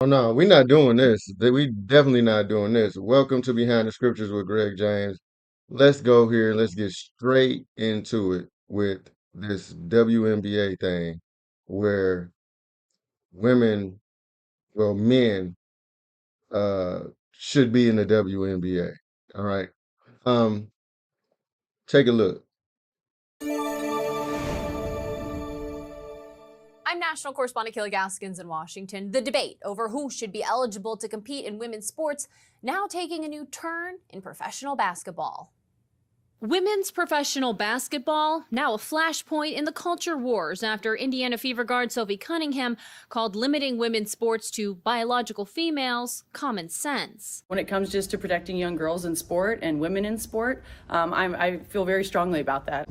Oh no, we're not doing this. We definitely not doing this. Welcome to Behind the Scriptures with Greg James. Let's go here. Let's get straight into it with this WNBA thing, where women, well, men, uh, should be in the WNBA. All right. Um, take a look. I'm national correspondent Kelly Gaskins in Washington. The debate over who should be eligible to compete in women's sports now taking a new turn in professional basketball. Women's professional basketball, now a flashpoint in the culture wars after Indiana Fever guard Sophie Cunningham called limiting women's sports to biological females common sense. When it comes just to protecting young girls in sport and women in sport, I feel very strongly about that.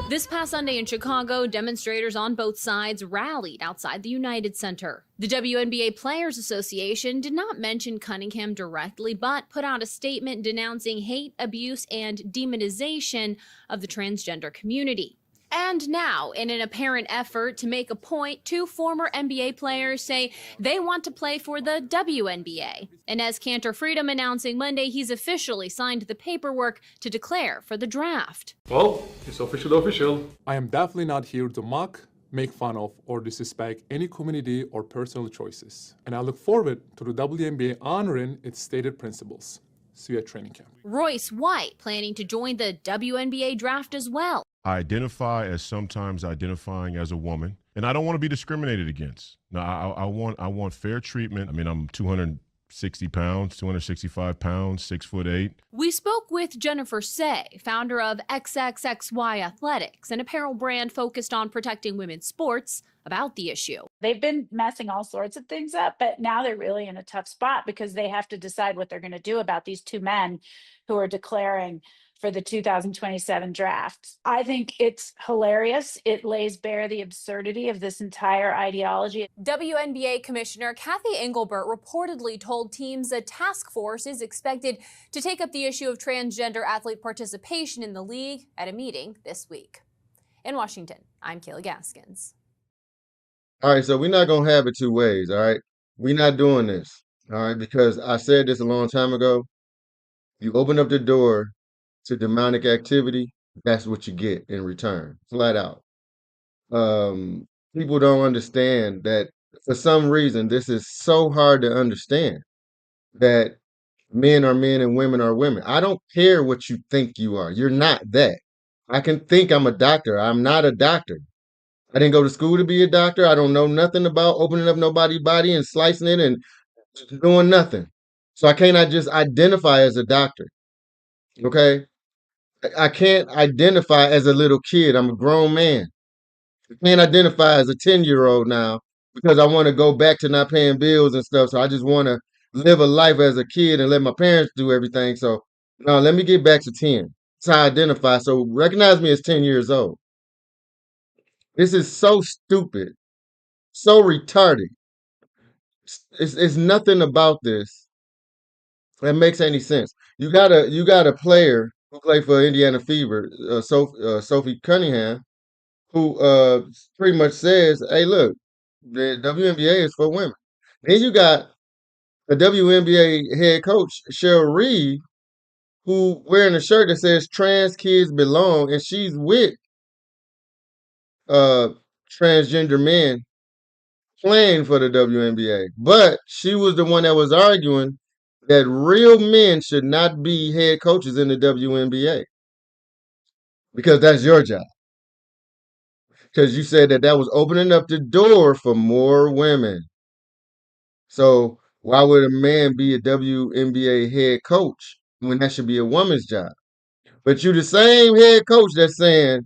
This past Sunday in Chicago, demonstrators on both sides rallied outside the United Center. The WNBA Players Association did not mention Cunningham directly, but put out a statement denouncing hate, abuse, and demonization of the transgender community. And now, in an apparent effort to make a point, two former NBA players say they want to play for the WNBA. Enes Kanter Freedom announcing Monday he's officially signed the paperwork to declare for the draft. Well, it's official. I am definitely not here to mock, make fun of, or disrespect any community or personal choices. And I look forward to the WNBA honoring its stated principles. See you at training camp. Royce White planning to join the WNBA draft as well. I identify as sometimes identifying as a woman, and I don't want to be discriminated against. No, I want fair treatment. I mean, I'm 260 pounds, 265 pounds, 6'8". We spoke with Jennifer Say, founder of XXXY Athletics, an apparel brand focused on protecting women's sports, about the issue. They've been messing all sorts of things up, but now they're really in a tough spot because they have to decide what they're going to do about these two men who are declaring for the 2027 draft. I think it's hilarious. It lays bare the absurdity of this entire ideology. WNBA Commissioner Kathy Engelbert reportedly told teams a task force is expected to take up the issue of transgender athlete participation in the league at a meeting this week. In Washington, I'm Kayla Gaskins. All right, so we're not gonna have it two ways. All right, we're not doing this. All right, because I said this a long time ago. You open up the door to demonic activity, that's what you get in return, flat out. People don't understand that for some reason this is so hard to understand that men are men and women are women. I don't care what you think you are. You're not that. I can think I'm a doctor. I'm not a doctor. I didn't go to school to be a doctor. I don't know nothing about opening up nobody's body and slicing it and doing nothing. So I cannot just identify as a doctor. Okay? I can't identify as a little kid. I'm a grown man. I can't identify as a 10-year-old now because I want to go back to not paying bills and stuff. So I just want to live a life as a kid and let my parents do everything. So no, let me get back to 10. That's how I identify. So recognize me as 10 years old. This is so stupid, so retarded. It's nothing about this that makes any sense. You got a player who played for Indiana Fever, Sophie Cunningham, who pretty much says, "Hey, look, the WNBA is for women." Then you got a WNBA head coach, Cheryl Reeve, who wearing a shirt that says "Trans kids belong," and she's with uh transgender men playing for the WNBA. But she was the one that was arguing that real men should not be head coaches in the WNBA because that's your job. Because you said that that was opening up the door for more women. So why would a man be a WNBA head coach when that should be a woman's job? But you the same head coach that's saying,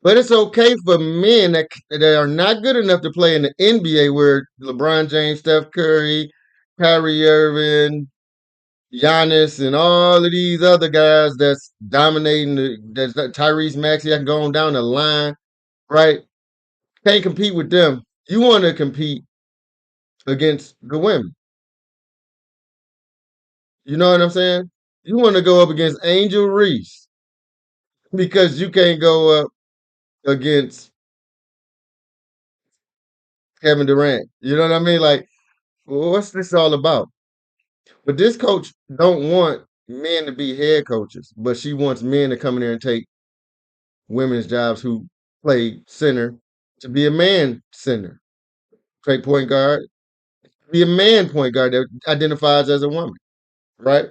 but it's okay for men that are not good enough to play in the NBA where LeBron James, Steph Curry, Kyrie Irving, Giannis, and all of these other guys that's dominating that's Tyrese Maxey, I can go on down the line, right? Can't compete with them. You want to compete against the women. You know what I'm saying? You want to go up against Angel Reese because you can't go up against Kevin Durant. You know what I mean? Like well, what's this all about? But this coach don't want men to be head coaches, but she wants men to come in there and take women's jobs who play center to be a man center, take point guard, be a man point guard that identifies as a woman, right?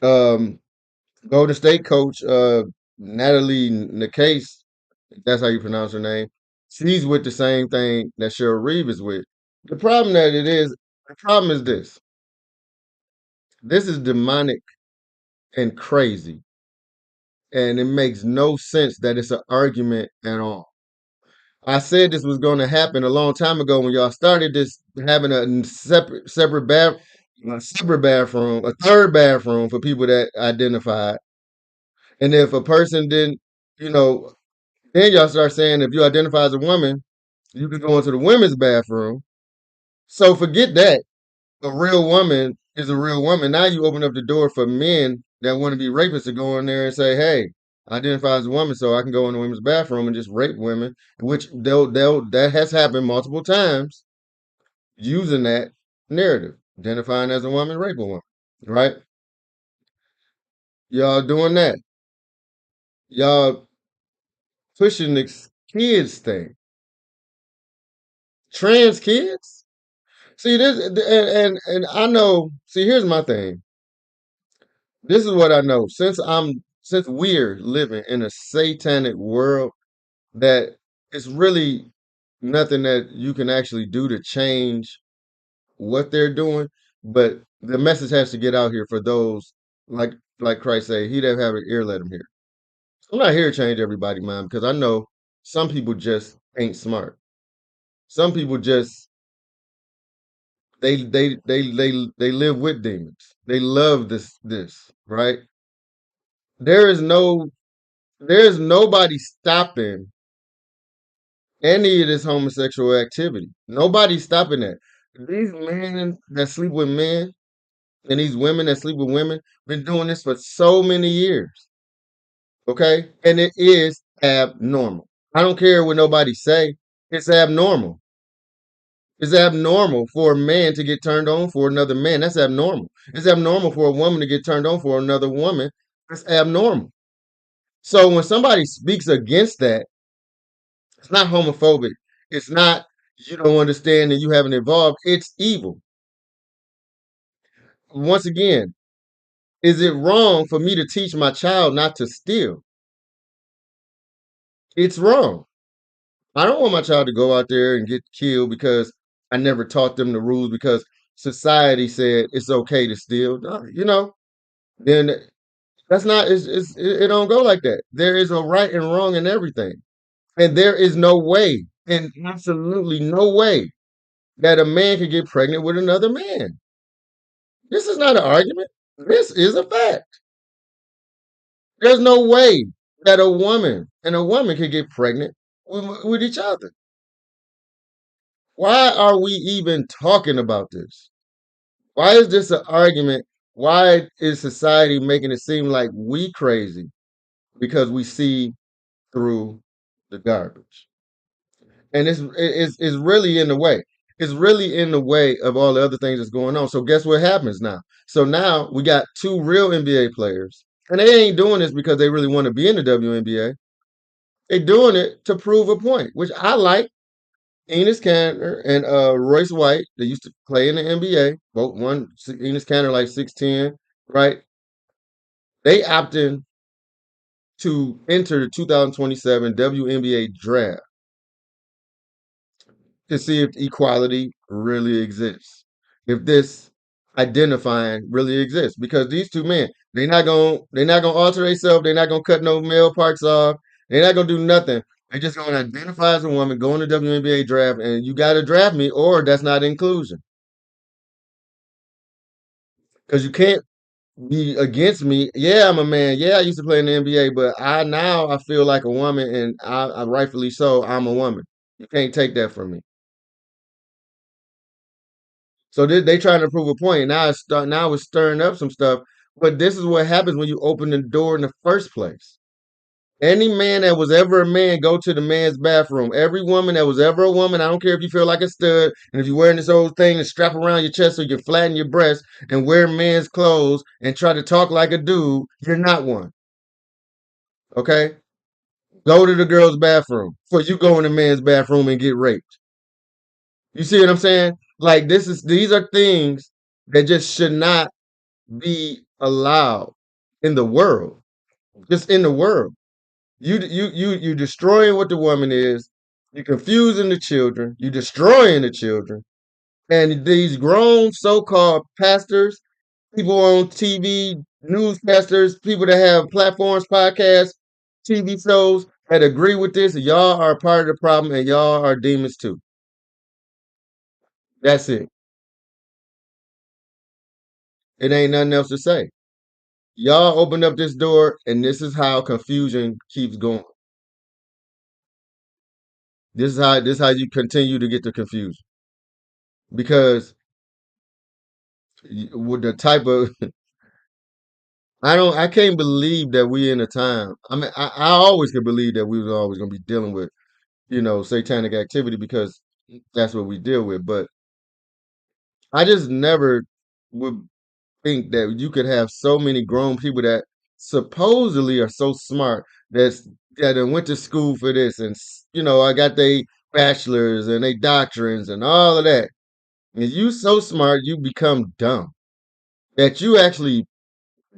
Um, Golden State coach Natalie Nakase, if that's how you pronounce her name. She's with the same thing that Cheryl Reeve is with. The problem is this. This is demonic and crazy, and it makes no sense that it's an argument at all. I said this was going to happen a long time ago when y'all started this having a separate bathroom, a third bathroom for people that identified. And if a person didn't, you know, then y'all start saying if you identify as a woman, you can go into the women's bathroom. So forget that. A real woman is a real woman. Now you open up the door for men that want to be rapists to go in there and say, "Hey, I identify as a woman, so I can go in the women's bathroom and just rape women," which they'll that has happened multiple times using that narrative, identifying as a woman, rape a woman, right? Y'all doing that. Y'all pushing this kids thing. Trans kids? See this and I know, see here's my thing. This is what I know. Since we're living in a satanic world that it's really nothing that you can actually do to change what they're doing, but the message has to get out here for those like Christ say, he that have an ear let him hear. I'm not here to change everybody's mind because I know some people just ain't smart. Some people just they live with demons. They love this, right? There is no there's nobody stopping any of this homosexual activity. Nobody's stopping that. These men that sleep with men and these women that sleep with women been doing this for so many years. Okay? And it is abnormal. I don't care what nobody say. It's abnormal. It's abnormal for a man to get turned on for another man. That's abnormal. It's abnormal for a woman to get turned on for another woman. That's abnormal. So when somebody speaks against that, it's not homophobic. It's not you don't understand and you haven't evolved. It's evil. Once again, is it wrong for me to teach my child not to steal? It's wrong. I don't want my child to go out there and get killed because I never taught them the rules because society said it's okay to steal. No, then that's not it don't go like that. There is a right and wrong in everything. And there is no way, and absolutely no way that a man can get pregnant with another man. This is not an argument. This is a fact. There's no way that a woman and a woman can get pregnant with each other. Why are we even talking about this? Why is this an argument? Why is society making it seem like we crazy? Because we see through the garbage. And it's really in the way. It's really in the way of all the other things that's going on. So guess what happens now? So now we got two real NBA players, and they ain't doing this because they really want to be in the WNBA. They're doing it to prove a point, which I like. Enes Kanter and Royce White, they used to play in the NBA. Both Enes Kanter like 6'10", right? They opted to enter the 2027 WNBA draft to see if equality really exists, if this identifying really exists. Because these two men, they're not gonna alter themselves. They're not gonna cut no male parts off. They're not gonna do nothing. They're just gonna identify as a woman, go in the WNBA draft, and you got to draft me, or that's not inclusion. Because you can't be against me. Yeah, I'm a man. Yeah, I used to play in the NBA, but I feel like a woman, and I rightfully so. I'm a woman. You can't take that from me. So they trying to prove a point. Now it's stirring up some stuff. But this is what happens when you open the door in the first place. Any man that was ever a man, go to the man's bathroom. Every woman that was ever a woman, I don't care if you feel like a stud, and if you're wearing this old thing and strap around your chest so you can flatten your breast and wear men's clothes and try to talk like a dude, you're not one. Okay? Go to the girl's bathroom before you go in the man's bathroom and get raped. You see what I'm saying? Like these are things that just should not be allowed in the world. Just in the world. You destroying what the woman is. You're confusing the children. You're destroying the children. And these grown so-called pastors, people on TV, newscasters, people that have platforms, podcasts, TV shows that agree with this, y'all are part of the problem and y'all are demons too. That's it. It ain't nothing else to say. Y'all opened up this door and this is how confusion keeps going. This is how you continue to get the confusion. Because with the type of I can't believe that we in a time. I mean, I always could believe that we was always gonna be dealing with, satanic activity because that's what we deal with. But I just never would think that you could have so many grown people that supposedly are so smart that done went to school for this and I got they bachelors and they doctrines and all of that. And you so smart you become dumb that you actually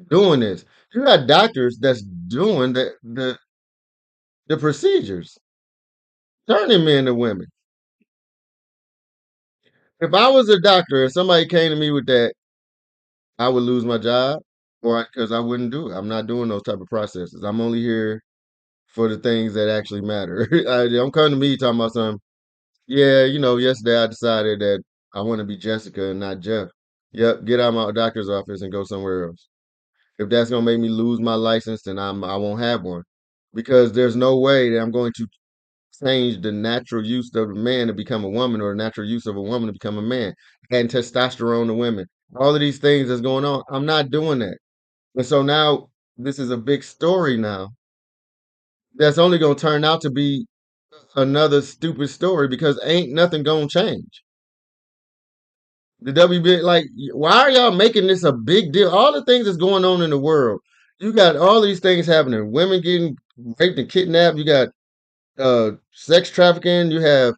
doing this. You got doctors that's doing the procedures, turning men to women. If I was a doctor and somebody came to me with that, I would lose my job, or because I wouldn't do it. I'm not doing those type of processes. I'm only here for the things that actually matter. Don't come to me talking about something. Yeah, yesterday I decided that I want to be Jessica and not Jeff. Yep, get out of my doctor's office and go somewhere else. If that's gonna make me lose my license, then I won't have one because there's no way that I'm going to change the natural use of a man to become a woman or the natural use of a woman to become a man. Adding testosterone to women. All of these things that's going on. I'm not doing that. And so now this is a big story now that's only gonna turn out to be another stupid story because ain't nothing gonna change. The WB, like, why are y'all making this a big deal? All the things that's going on in the world, you got all these things happening. Women getting raped and kidnapped. You got sex trafficking. You have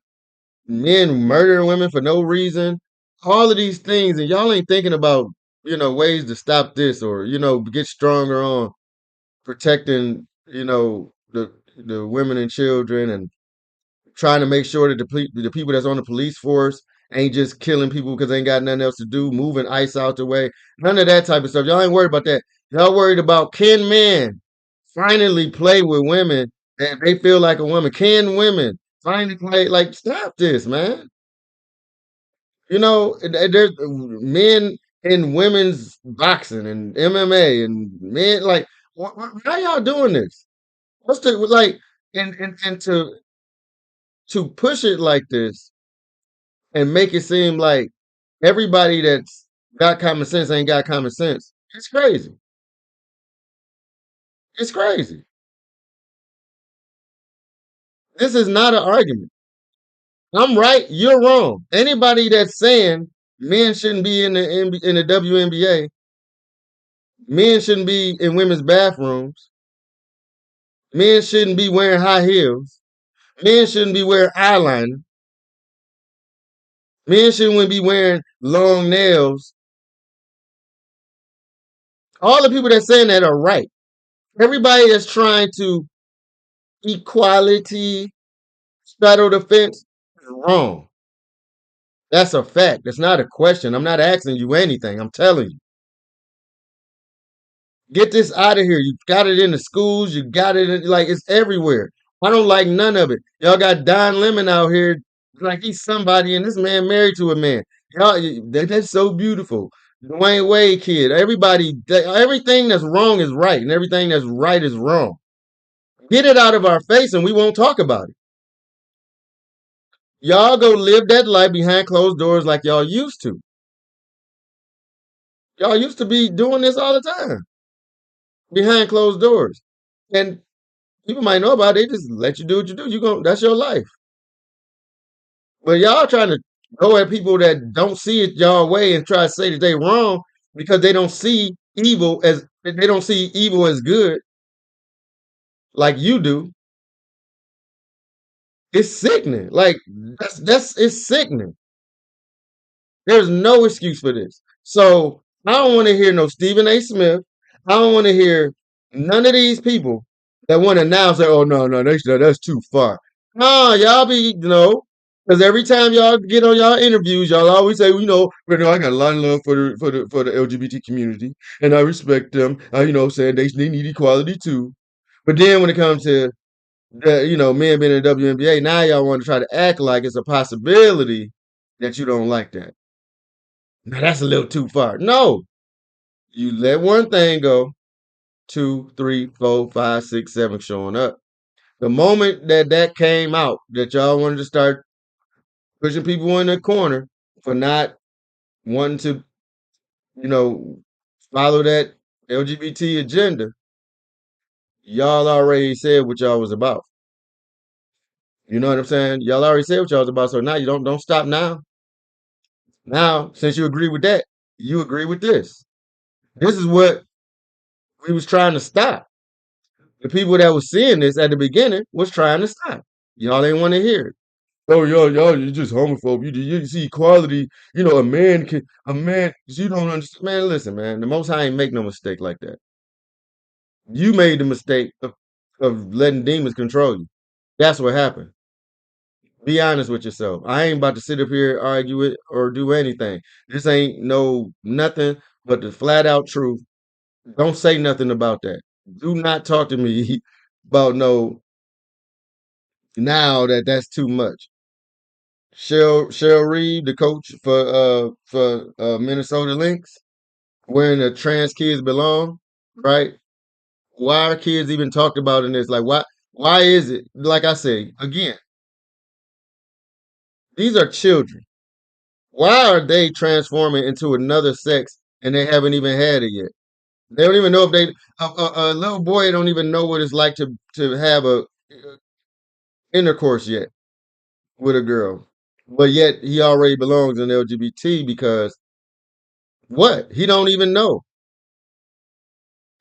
men murdering women for no reason. All of these things, and y'all ain't thinking about ways to stop this or get stronger on protecting the women and children and trying to make sure that the people that's on the police force ain't just killing people because they ain't got nothing else to do, moving ICE out the way. None of that type of stuff. Y'all ain't worried about that. Y'all worried about can men finally play with women and they feel like a woman? Can women finally play? Like, stop this, man. There's men in women's boxing and MMA and men like, why y'all doing this? What's the like? And to push it like this and make it seem like everybody that's got common sense ain't got common sense. It's crazy. It's crazy. This is not an argument. I'm right, you're wrong. Anybody that's saying men shouldn't be in the WNBA, men shouldn't be in women's bathrooms, men shouldn't be wearing high heels, men shouldn't be wearing eyeliner, men shouldn't be wearing long nails. All the people that's saying that are right. Everybody that's trying to equality straddle the fence is wrong. That's a fact. That's not a question. I'm not asking you anything. I'm telling you. Get this out of here. You got it in the schools. You got it like it's everywhere. I don't like none of it. Y'all got Don Lemon out here like he's somebody, and this man married to a man. Y'all, that's so beautiful. Dwayne Wade kid. Everything that's wrong is right, and everything that's right is wrong. Get it out of our face, and we won't talk about it. Y'all go live that life behind closed doors like y'all used to. Y'all used to be doing this all the time behind closed doors. And People might know about it, they just let you do what you do. That's your life. But y'all trying to go at people that don't see it y'all way and try to say that they wrong because they don't see evil as good like you do. It's sickening. Like that's it's sickening. There's no excuse for this. So I don't want to hear no Stephen A. Smith. I don't want to hear none of these people that want to now say, "Oh no, that's too far." No, y'all be because every time y'all get on y'all interviews, y'all always say, "Well, I got a lot of love for the LGBT community, and I respect them. Saying they need equality too." But then when it comes to men being in the WNBA, now y'all want to try to act like it's a possibility that you don't like that. Now that's a little too far. No, you let one thing go, two, three, four, five, six, seven showing up. The moment that came out, that y'all wanted to start pushing people in the corner for not wanting to, you know, follow that LGBT agenda, y'all already said what y'all was about. You know what I'm saying? Y'all already said what y'all was about. So now you don't stop now. Now, since you agree with that, you agree with this. This is what we was trying to stop. The people that was seeing this at the beginning was trying to stop. Y'all ain't want to hear it. Oh, y'all, you just homophobe. You see equality. A man. You don't understand, man. Listen, man. The Most High ain't make no mistake like that. You made the mistake of letting demons control you. That's what happened. Be honest with yourself. I ain't about to sit up here argue it or do anything. This ain't no nothing but the flat out truth. Don't say nothing about that. Do not talk to me about no now that's too much. Cheryl Reeve, the coach for Minnesota Lynx, wearing the trans kids belong, right? Why are kids even talked about in this? Like why is it? Like I say, again, these are children. Why are they transforming into another sex and they haven't even had it yet? They don't even know if a little boy don't even know what it's like to have a intercourse yet with a girl. But yet he already belongs in LGBT because what? He don't even know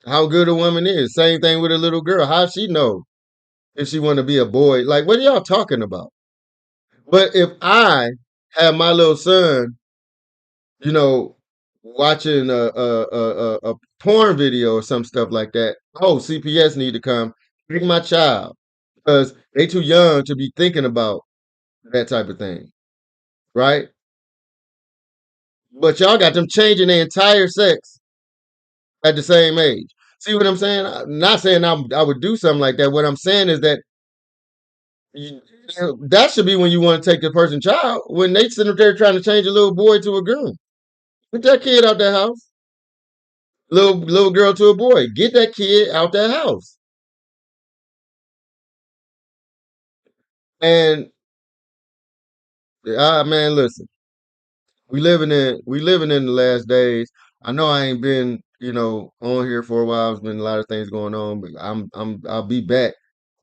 how good a woman is. Same thing with a little girl. How she know if she want to be a boy? Like, what are y'all talking about? But if I have my little son, you know, watching a porn video or some stuff like that, oh, CPS need to come take my child because they too young to be thinking about that type of thing, right? But y'all got them changing their entire sex at the same age. See what I'm saying? I'm not saying I would do something like that. What I'm saying is that that should be when you want to take the person's child when they sit up there trying to change a little boy to a girl. Get that kid out that house. Little girl to a boy. Get that kid out that house. And man, listen, we living in the last days. I know I ain't been on here for a while. There's been a lot of things going on, but I'll be back.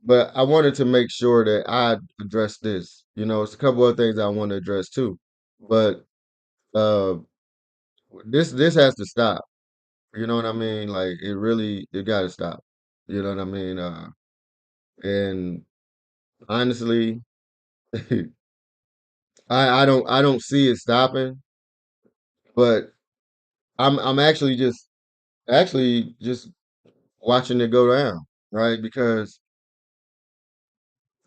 But I wanted to make sure that I address this. It's a couple other things I want to address too. But uh, this has to stop. You know what I mean? Like it got to stop. You know what I mean? And honestly, I don't see it stopping. But I'm actually just watching it go down, right? Because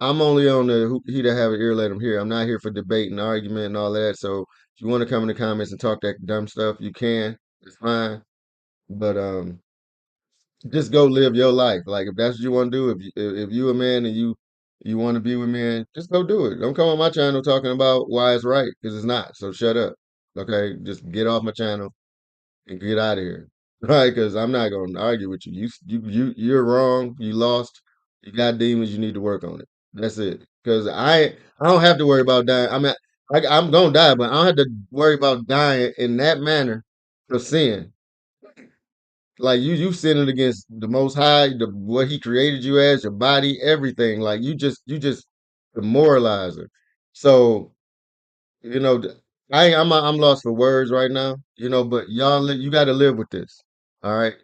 I'm only on the he that have an ear, let him hear. I'm not here for debate and argument and all that. So if you want to come in the comments and talk that dumb stuff, you can. It's fine. But just go live your life. Like if that's what you want to do, if you a man and you want to be with men, just go do it. Don't come on my channel talking about why it's right because it's not. So shut up. Okay, just get off my channel and get out of here. Right? Because I'm not going to argue with you. You're wrong. You lost. You got demons. You need to work on it. That's it. Because I don't have to worry about dying. I'm gonna die, but I don't have to worry about dying in that manner of sin. Like you sinning against the Most High, what He created you as, your body, everything. Like you just demoralize her. So you know, I'm lost for words right now. But you got to live with this. All right.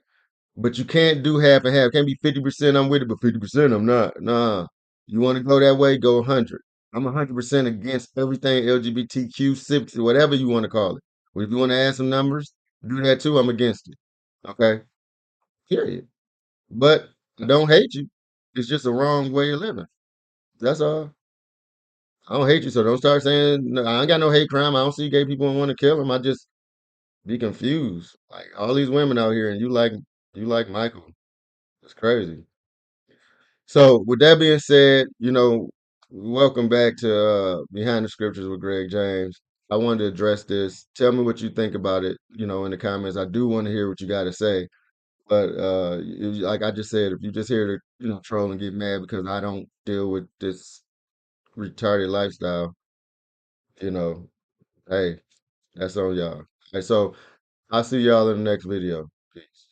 But you can't do half and half. Can't be 50% I'm with it, but 50% I'm not. Nah. You want to go that way, go 100. I'm 100% against everything LGBTQ, SIPs, whatever you want to call it. But if you want to add some numbers, do that too. I'm against it. Okay? Period. But I don't hate you. It's just a wrong way of living. That's all. I don't hate you, so don't start saying, no, I ain't got no hate crime. I don't see gay people and want to kill them. I just be confused. Like all these women out here, and you like Michael. It's crazy. So with that being said, welcome back to Behind the Scriptures with Greg James. I wanted to address this. Tell me what you think about it, in the comments. I do want to hear what you got to say. But like I just said, if you just here to, troll and get mad because I don't deal with this retarded lifestyle, you know, hey, that's on y'all. Okay, so I'll see y'all in the next video. Peace.